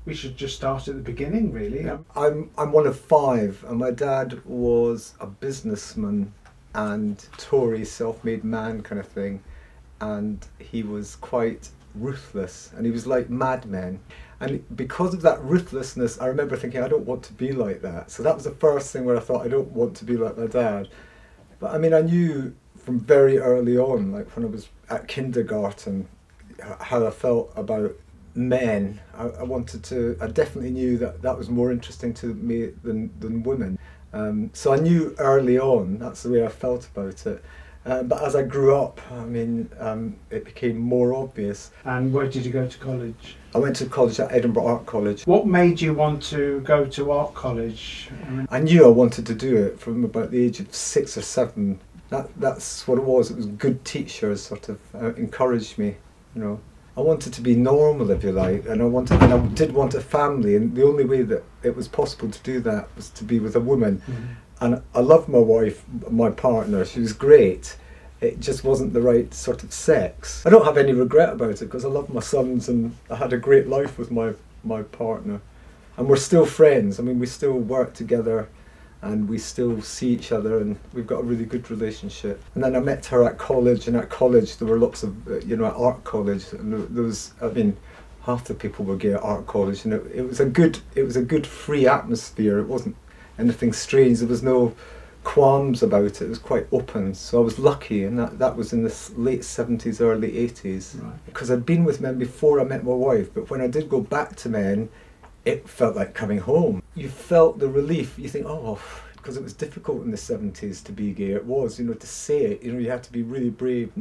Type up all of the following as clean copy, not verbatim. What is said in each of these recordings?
We should just start at the beginning, really. I'm one of five, and my dad was a businessman and Tory self-made man kind of thing, and he was quite ruthless, and he was like Mad Men. And because of that ruthlessness, I remember thinking, I don't want to be like that. So that was the first thing where I thought, I don't want to be like my dad. But I mean, I knew from very early on, like when I was at kindergarten, how I felt about men. I definitely knew that that was more interesting to me than women. So I knew early on, that's the way I felt about it. But as I grew up, I mean, it became more obvious. And where did you go to college? I went to college at Edinburgh Art College. What made you want to go to art college? I knew I wanted to do it from about the age of 6 or 7. That's what it was. It was good teachers sort of encouraged me, you know. I wanted to be normal, if you like, and I did want a family, and the only way that it was possible to do that was to be with a woman. Mm-hmm. And I loved my wife, my partner. She was great. It just wasn't the right sort of sex. I don't have any regret about it because I love my sons and I had a great life with my partner. And we're still friends. I mean, we still work together and we still see each other, and we've got a really good relationship. And then I met her at college, and at college there were lots of, at art college, and there was, I mean, half the people were gay at art college, and it was a good free atmosphere. It wasn't anything strange. There was no qualms about it. It was quite open. So I was lucky, and that was in the late 70s, early 80s. Right. Because I'd been with men before I met my wife, but when I did go back to men, it felt like coming home. You felt the relief. You think, because it was difficult in the 70s to be gay. It was, to say it, you had to be really brave.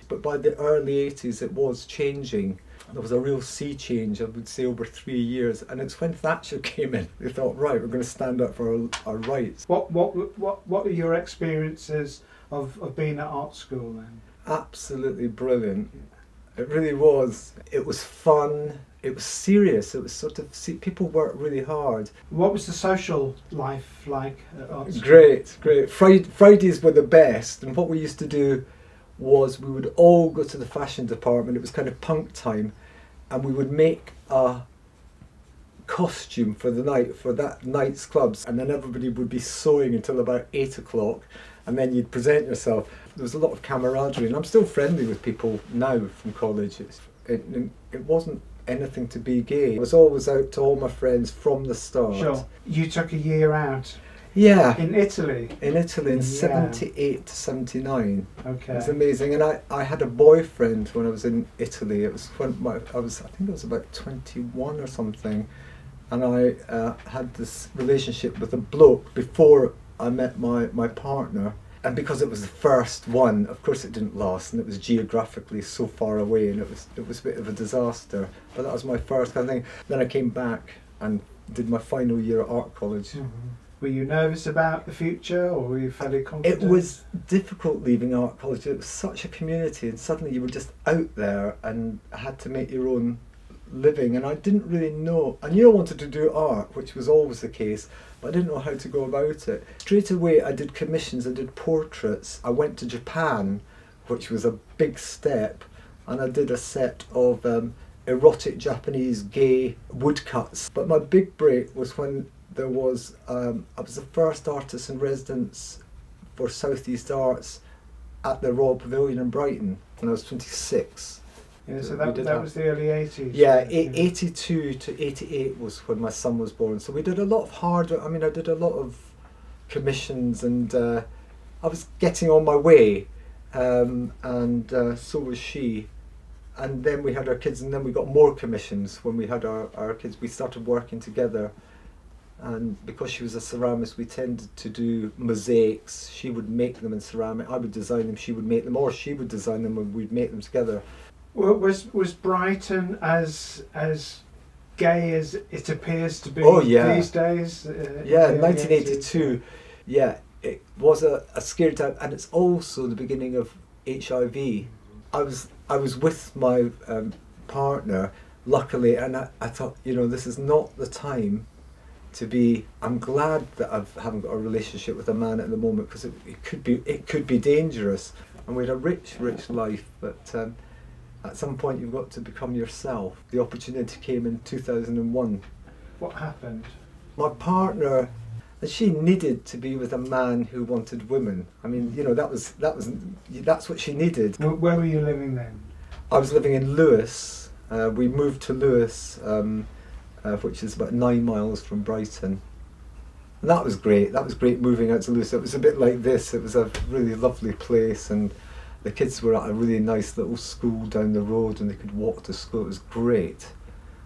But by the early 80s, it was changing. There was a real sea change, I would say, over 3 years. And it's when Thatcher came in, they thought, right, we're going to stand up for our rights. What are your experiences of being at art school then? Absolutely brilliant. It really was. It was fun. It was serious. It was sort of, people worked really hard. What was the social life like at art school? Great. Fridays were the best. And what we used to do was we would all go to the fashion department. It was kind of punk time. And we would make a costume for the night, for that night's clubs. And then everybody would be sewing until about 8 o'clock. And then you'd present yourself. There was a lot of camaraderie. And I'm still friendly with people now from college. It wasn't anything to be gay. I was always out to all my friends from the start. Sure. You took a year out. Yeah. In Italy? In 78 to 79. Okay. It was amazing. And I had a boyfriend when I was in Italy. It was when I think I was about 21 or something. And I had this relationship with a bloke before I met my partner. And because it was the first one, of course it didn't last, and it was geographically so far away, and it was a bit of a disaster. But that was my first kind of thing. Then I came back and did my final year at art college. Mm-hmm. Were you nervous about the future, or were you fairly confident? It was difficult leaving art college. It was such a community, and suddenly you were just out there and had to make your own living. And I didn't really know. I knew I wanted to do art, which was always the case, but I didn't know how to go about it. Straight away I did commissions, I did portraits. I went to Japan, which was a big step, and I did a set of erotic Japanese gay woodcuts. But my big break was when there was, I was the first artist in residence for South East Arts at the Royal Pavilion in Brighton when I was 26. Yeah, so that was the early 80s. Yeah, 82 to 88 was when my son was born. So we did a lot of hard work. I mean, I did a lot of commissions, and I was getting on my way, and so was she. And then we had our kids, and then we got more commissions when we had our kids. We started working together, and because she was a ceramist, we tended to do mosaics. She would make them in ceramic, I would design them, she would make them, or she would design them and we'd make them together. Well, was Brighton as gay as it appears to be these days? 1982. Yeah, it was a scary time, and it's also the beginning of HIV. I was with my partner, luckily, and I thought, this is not the time to be. I'm glad that I haven't got a relationship with a man at the moment, because it could be dangerous. And we had a rich life, but At some point you've got to become yourself. The opportunity came in 2001. What happened? My partner, she needed to be with a man who wanted women. I mean, you know, that's what she needed. Where were you living then? I was living in Lewes. We moved to Lewes, which is about 9 miles from Brighton. And that was great. That was great moving out to Lewes. It was a bit like this. It was a really lovely place, and the kids were at a really nice little school down the road, and they could walk to school. It was great.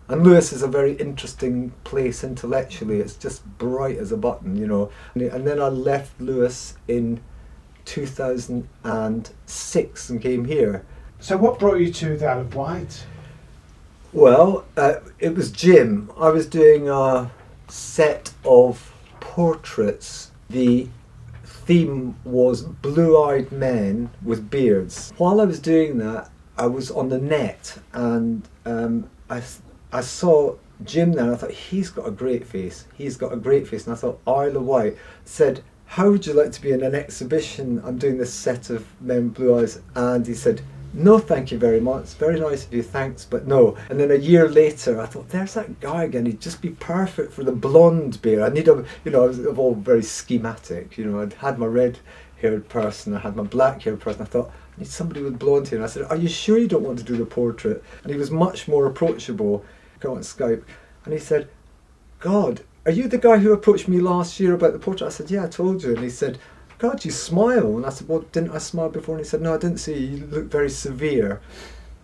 And Lewes is a very interesting place intellectually. It's just bright as a button, you know. And then I left Lewes in 2006 and came here. So what brought you to the Isle of Wight? Well, it was Jim. I was doing a set of portraits. The theme was blue-eyed men with beards. While I was doing that, I was on the net, and I saw Jim there, and I thought, he's got a great face. He's got a great face. And I thought, Isle of Wight. Said, how would you like to be in an exhibition? I'm doing this set of men with blue eyes. And he said, no, thank you very much. Very nice of you, thanks, but no. And then a year later, I thought, there's that guy again. He'd just be perfect for the blonde beard. I need a, you know, I was all very schematic. You know, I'd had my red-haired person, I had my black-haired person. I thought, I need somebody with blonde hair. And I said, are you sure you don't want to do the portrait? And he was much more approachable. Go on Skype. And he said, God, are you the guy who approached me last year about the portrait? I said, yeah, I told you. And he said, God, you smile. And I said, well, didn't I smile before? And he said, no, I didn't see you. You look very severe.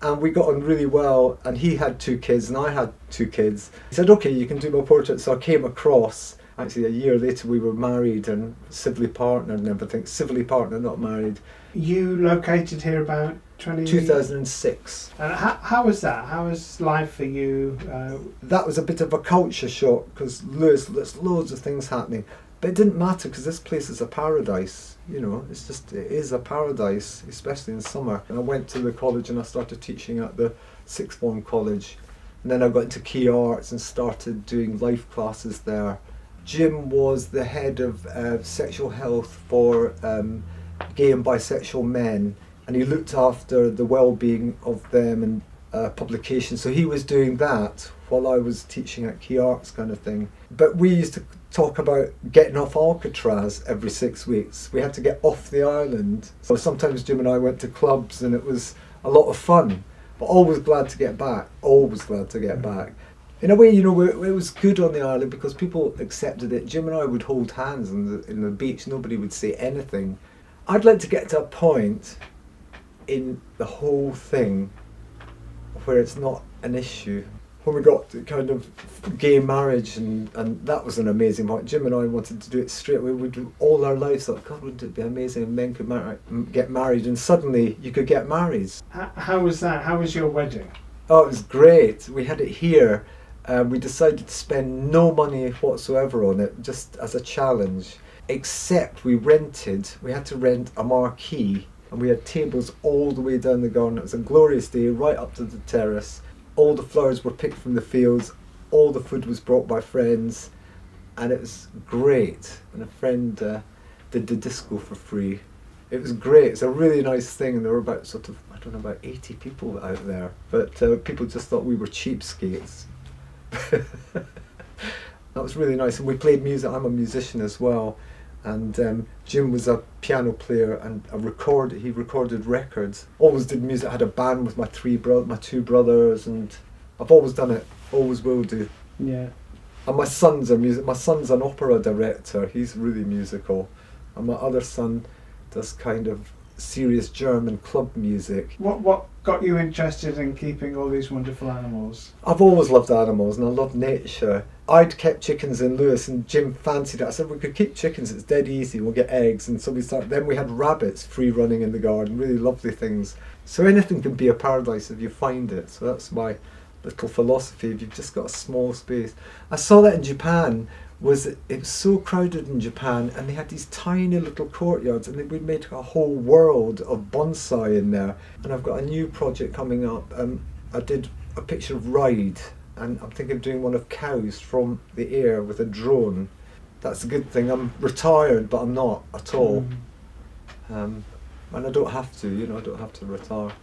And we got on really well. And he had 2 kids and I had 2 kids. He said, okay, you can do my portrait. So I came across. Actually, a year later, we were married and civilly partnered and everything. Civilly partnered, not married. You located here about 2006. And how was that? How was life for you? That was a bit of a culture shock because Lewes, there's loads of things happening. But it didn't matter because this place is a paradise, you know, it is a paradise, especially in summer. And I went to the college and I started teaching at the sixth form college. And then I got into key arts and started doing life classes there. Jim was the head of sexual health for gay and bisexual men, and he looked after the well-being of them and publications. So he was doing that while I was teaching at key arts kind of thing. But we used to talk about getting off Alcatraz every 6 weeks. We had to get off the island. So sometimes Jim and I went to clubs and it was a lot of fun, but always glad to get back, always glad to get back. In a way, you know, it was good on the island because people accepted it. Jim and I would hold hands in the beach, nobody would say anything. I'd like to get to a point in the whole thing where it's not an issue. When we got to kind of gay marriage, and that was an amazing point. Jim and I wanted to do it straight away. We'd do all our lives thought, God, wouldn't it be amazing if men could get married? And suddenly you could get married. How was that? How was your wedding? Oh, it was great. We had it here. We decided to spend no money whatsoever on it, just as a challenge. Except we had to rent a marquee, and we had tables all the way down the garden. It was a glorious day, right up to the terrace. All the flowers were picked from the fields, all the food was brought by friends, and it was great. And a friend did the disco for free. It was great. It's a really nice thing, and there were about about 80 people out there. But people just thought we were cheapskates. That was really nice, and we played music. I'm a musician as well, and Jim was a piano player and he recorded records. Always did music. I had a band with my 2 brothers, and I've always done it, always will do. Yeah. And my son's an opera director. He's really musical, and my other son does kind of serious German club music. What got you interested in keeping all these wonderful animals? I've always loved animals and I love nature. I'd kept chickens in Lewes and Jim fancied it. I said we could keep chickens, it's dead easy, we'll get eggs. And so then we had rabbits free running in the garden, really lovely things. So anything can be a paradise if you find it. So that's my little philosophy, if you've just got a small space. I saw that in Japan. It was so crowded in Japan, and they had these tiny little courtyards, and we'd made a whole world of bonsai in there. And I've got a new project coming up. I did a picture of Ride, and I'm thinking of doing one of cows from the air with a drone. That's a good thing. I'm retired, but I'm not at all. And I don't have to, I don't have to retire.